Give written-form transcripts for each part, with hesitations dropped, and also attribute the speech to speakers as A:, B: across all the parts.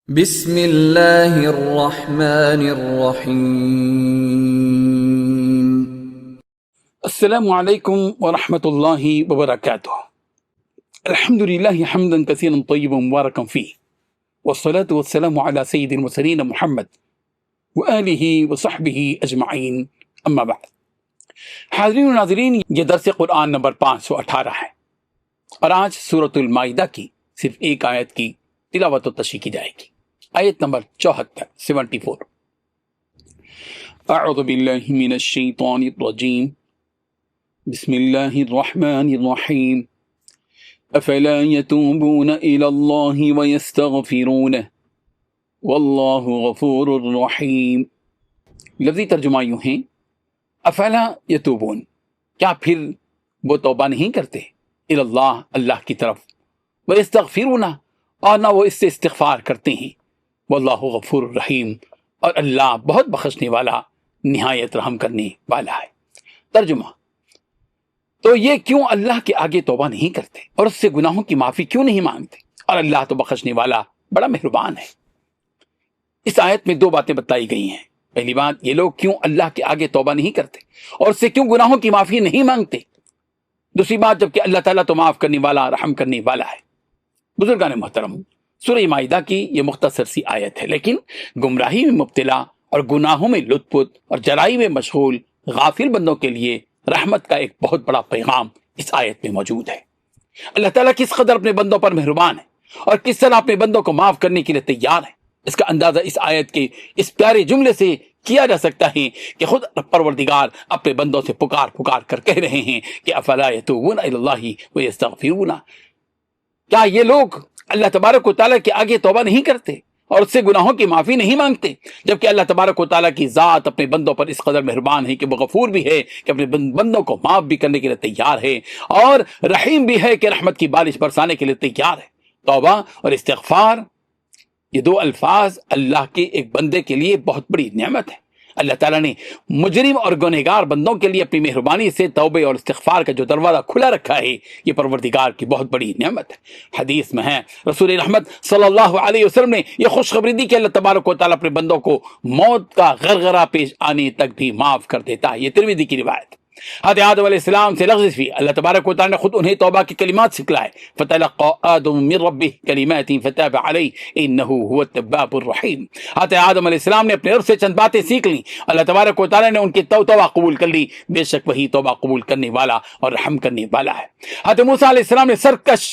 A: بسم اللہ الرحمن الرحیم۔
B: السلام علیکم ورحمۃ اللہ وبرکاتہ۔ الحمد للہ حمدا کثیرا طیبا مبارکا فیہ، والصلاة والسلام علی سید المرسلین محمد وآلہ وصحبہ اجمعین، اما بعد۔ حاضرین و ناظرین، یہ درس قرآن نمبر 518 ہے، اور آج سورۃ المائدہ کی صرف ایک آیت کی تلاوت و تشریح کی جائے گی، آیت نمبر 74 اعوذ باللہ من الشیطان الرجیم، بسم اللہ الرحمن الرحیم، افلا یتوبون الی اللہ ویستغفرونہ واللہ غفور الرحیم۔ لفظی ترجمہ یوں ہیں، افلا یتوبون، کیا پھر وہ توبہ نہیں کرتے، الی اللہ، اللہ کی طرف، ویستغفرونہ، اور نہ وہ اس سے استغفار کرتے ہیں، واللہ غفور الرحیم، اور اللہ بہت بخشنے والا، نہایت رحم کرنے والا ہے۔ ترجمہ، تو یہ کیوں اللہ کے آگے توبہ نہیں کرتے اور اس سے گناہوں کی معافی کیوں نہیں مانگتے، اور اللہ تو بخشنے والا بڑا مہربان ہے۔ اس آیت میں دو باتیں بتائی گئی ہیں۔ پہلی بات، یہ لوگ کیوں اللہ کے آگے توبہ نہیں کرتے اور اس سے کیوں گناہوں کی معافی نہیں مانگتے۔ دوسری بات، جبکہ اللہ تعالیٰ تو معاف کرنے والا، رحم کرنے والا ہے۔ بزرگان محترم، سورہ مائدہ کی یہ مختصر سی آیت ہے، لیکن گمراہی میں مبتلا اور گناہوں میں لت پت اور جرائی میں مشغول غافل بندوں کے لیے رحمت کا ایک بہت بڑا پیغام اس آیت میں موجود ہے۔ اللہ تعالیٰ کس قدر اپنے بندوں پر مہربان ہے اور کس طرح اپنے بندوں کو معاف کرنے کے لیے تیار ہے، اس کا اندازہ اس آیت کے اس پیارے جملے سے کیا جا سکتا ہے کہ خود پروردگار اپنے بندوں سے پکار پکار کر کہہ رہے ہیں کہ افلا یتوبون الی اللہ ویستغفرون، کیا یہ لوگ اللہ تبارک و تعالیٰ کے آگے توبہ نہیں کرتے اور اس سے گناہوں کی معافی نہیں مانگتے، جبکہ اللہ تبارک و تعالیٰ کی ذات اپنے بندوں پر اس قدر مہربان ہے کہ وہ غفور بھی ہے کہ اپنے بندوں کو معاف بھی کرنے کے لیے تیار ہے، اور رحیم بھی ہے کہ رحمت کی بارش برسانے کے لیے تیار ہے۔ توبہ اور استغفار، یہ دو الفاظ اللہ کے ایک بندے کے لیے بہت بڑی نعمت ہے۔ اللہ تعالیٰ نے مجرم اور گنہگار بندوں کے لیے اپنی مہربانی سے توبے اور استغفار کا جو دروازہ کھلا رکھا ہے، یہ پروردگار کی بہت بڑی نعمت ہے۔ حدیث میں ہے، رسول رحمت صلی اللہ علیہ وسلم نے یہ خوشخبری دی کہ اللہ تبارک و تعالیٰ اپنے بندوں کو موت کا غرغرہ پیش آنے تک بھی معاف کر دیتا ہے۔ یہ ترمذی کی روایت۔ حضرت آدم علیہ السلام سے لغزش ہوئی، اللہ تبارک و تعالیٰ نے خود انہیں توبہ کے کلمات سکھلائے، فَتَلَقَّى آدَمُ مِن رَبِّهِ كَلِمَاتٍ فَتَابَ عَلَيْهِ إِنَّهُ هُوَ التَّوَّابُ الرَّحِيمُ۔ حضرت آدم علیہ السلام نے اپنے رب سے چند باتیں سیکھ لیں، اللہ تبارک و تعالیٰ نے ان کی توبہ قبول کر لی، بے شک وہی توبہ قبول کرنے والا اور رحم کرنے والا ہے۔ حضرت موسیٰ علیہ السلام نے سرکش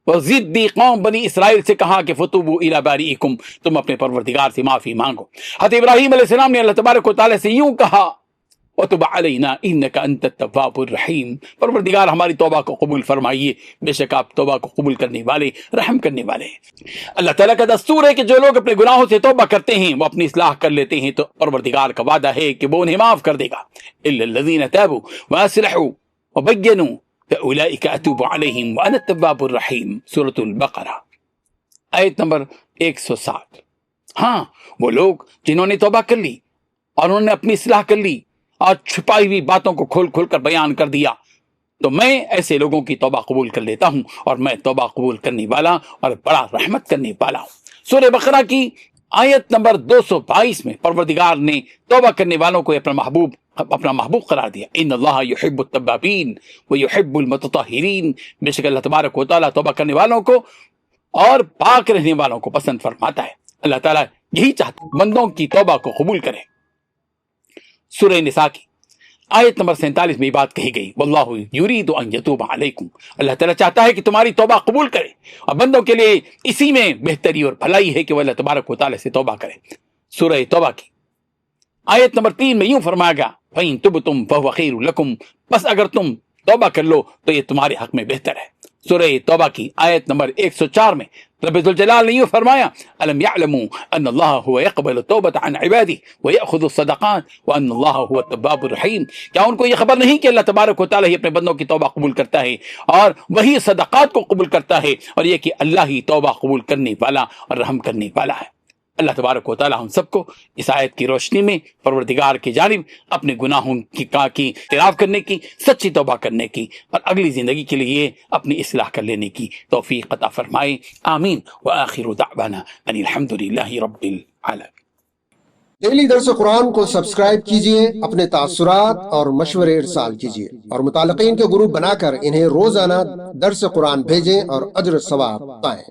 B: اور ضدی قوم بنی اسرائیل سے کہا کہ فتوبوا الی بارئکم، تم اپنے پروردگار سے معافی مانگو۔ حضرت ابراہیم علیہ السلام نے اللہ تبارک و تعالیٰ سے یوں کہا، وَتُبْ عَلَيْنَا إِنَّكَ أَنْتَ التَّوَّابُ الرَّحِيمُ، پروردگار ہماری توبہ کو قبول فرمائیے، بے شک آپ توبہ کو قبول کرنے والے، رحم کرنے والے ہیں۔ اللہ تعالیٰ کا دستور ہے کہ جو لوگ اپنے گناہوں سے توبہ کرتے ہیں وہ اپنی اصلاح کر لیتے ہیں، تو پروردگار کا وعدہ ہے کہ وہ انہیں معاف کر دے گا۔ إِلَّا الَّذِينَ تَابُوا وَأَصْلَحُوا وَبَيَّنُوا فَأُولَئِكَ أَتُوبُ عَلَيْهِمْ وَأَنَا التَّوَّابُ الرَّحِيمُ، سورۃ البقرہ، آیت نمبر 160۔ ہاں، وہ لوگ جنہوں نے توبہ کر لی اور انہوں نے اپنی اصلاح کر لی اور چھپائی ہوئی باتوں کو کھول کھول کر بیان کر دیا، تو میں ایسے لوگوں کی توبہ قبول کر لیتا ہوں، اور میں توبہ قبول کرنے والا اور بڑا رحمت کرنے والا ہوں۔ سورہ بقرہ کی آیت نمبر 222 میں پروردگار نے توبہ کرنے والوں کو اپنا محبوب قرار دیا، ان اللہ یحب التوابین ویحب المتطہرین، بے شک اللہ تبارک و تعالیٰ توبہ کرنے والوں کو اور پاک رہنے والوں کو پسند فرماتا ہے۔ اللہ تعالیٰ یہی چاہتا ہے بندوں کی توبہ کو قبول کرے۔ سورہ نساء کی آیت نمبر 47 میں یہ بات کہی گئی، واللہ یرید ان یتوب علیکم، اللہ تعالیٰ چاہتا ہے کہ تمہاری توبہ قبول کرے، اور بندوں کے لیے اسی میں بہتری اور بھلائی ہے کہ وہ اللہ تبارک و تعالیٰ سے توبہ کرے۔ سورہ توبہ کی آیت نمبر 3 میں یوں فرمایا گیا، فَإِن تُبْتُمْ فَهُوَ خَيْرٌ لَكُمْ، بس اگر تم توبہ کر لو تو یہ تمہارے حق میں بہتر ہے۔ سورہ توبہ کی آیت نمبر 104 میں رب ذوالجلال نے یوں فرمایا، أَلَمْ يَعْلَمُوا أَنَّ اللَّهَ هُوَ يَقْبَلُ التَّوْبَةَ عَنْ عِبَادِهِ وَيَأْخُذُ الصَّدَقَاتِ وَأَنَّ اللَّهَ هُوَ التَّوَّابُ الرَّحِيمُ، کیا ان کو یہ خبر نہیں کہ اللہ تبارک و تعالیٰ ہی اپنے بندوں کی توبہ قبول کرتا ہے اور وہی صدقات کو قبول کرتا ہے، اور یہ کہ اللہ ہی توبہ قبول کرنے والا اور رحم کرنے والا ہے۔ اللہ تبارک و تعالی ہم سب کو اس آیت کی روشنی میں پروردگار کی جانب اپنے گناہوں کی اعتراف کرنے کی، سچی توبہ کرنے کی، اور اگلی زندگی کے لیے اپنی اصلاح کر لینے کی توفیق عطا فرمائے، آمین۔ وآخر دعوانا ان الحمد للہ رب العالمین۔
C: ڈیلی درس قرآن کو سبسکرائب کیجئے، اپنے تاثرات اور مشورے ارسال کیجئے، اور متعلقین کے گروپ بنا کر انہیں روزانہ درس قرآن بھیجیں اور اجر ثواب پائیں۔